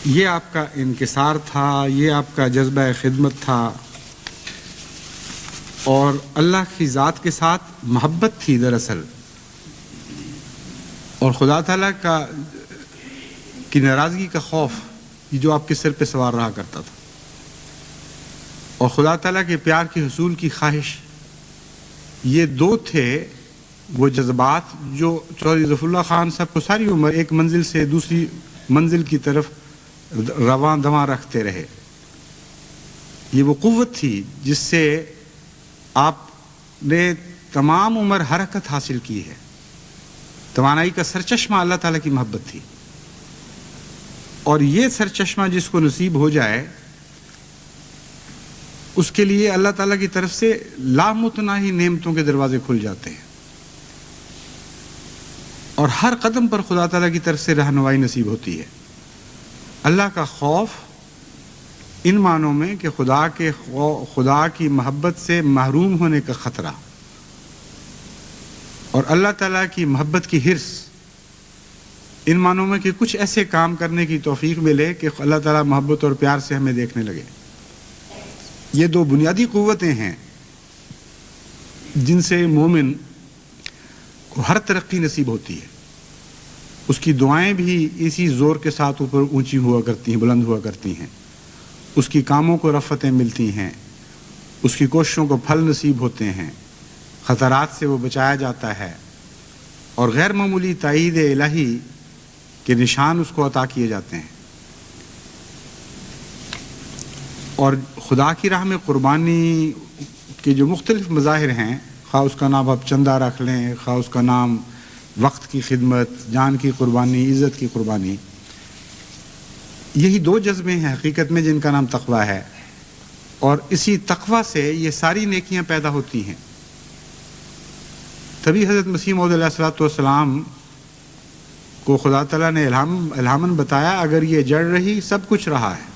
یہ آپ کا انکسار تھا، یہ آپ کا جذبہ خدمت تھا، اور اللہ کی ذات کے ساتھ محبت تھی دراصل، اور خدا تعالیٰ کی ناراضگی کا خوف یہ جو آپ کے سر پہ سوار رہا کرتا تھا، اور خدا تعالیٰ کے پیار کے حصول کی خواہش، یہ دو تھے وہ جذبات جو چودھری ظفر اللہ خان صاحب کو ساری عمر ایک منزل سے دوسری منزل کی طرف رواں دواں رکھتے رہے۔ یہ وہ قوت تھی جس سے آپ نے تمام عمر حرکت حاصل کی ہے۔ توانائی کا سرچشمہ اللہ تعالیٰ کی محبت تھی، اور یہ سرچشمہ جس کو نصیب ہو جائے اس کے لیے اللہ تعالیٰ کی طرف سے لامتناہی نعمتوں کے دروازے کھل جاتے ہیں، اور ہر قدم پر خدا تعالیٰ کی طرف سے رہنمائی نصیب ہوتی ہے۔ اللہ کا خوف ان معنوں میں کہ خدا کی محبت سے محروم ہونے کا خطرہ، اور اللہ تعالیٰ کی محبت کی حرص ان معنوں میں کہ کچھ ایسے کام کرنے کی توفیق ملے کہ اللہ تعالیٰ محبت اور پیار سے ہمیں دیکھنے لگے۔ یہ دو بنیادی قوتیں ہیں جن سے مومن کو ہر ترقی نصیب ہوتی ہے۔ اس کی دعائیں بھی اسی زور کے ساتھ اوپر اونچی ہوا کرتی ہیں، بلند ہوا کرتی ہیں، اس کی کاموں کو رفتیں ملتی ہیں، اس کی کوششوں کو پھل نصیب ہوتے ہیں، خطرات سے وہ بچایا جاتا ہے، اور غیر معمولی تائید الہی کے نشان اس کو عطا کیے جاتے ہیں۔ اور خدا کی راہ میں قربانی کے جو مختلف مظاہر ہیں، خواہ اس کا نام آپ چندہ رکھ لیں، خواہ اس کا نام وقت کی خدمت، جان کی قربانی، عزت کی قربانی، یہی دو جذبے ہیں حقیقت میں جن کا نام تقویٰ ہے، اور اسی تقویٰ سے یہ ساری نیکیاں پیدا ہوتی ہیں۔ تبھی حضرت مسیح موعود علیہ الصلوۃ والسلام کو خدا تعالیٰ نے الہاماً بتایا، اگر یہ جڑ رہی سب کچھ رہا ہے۔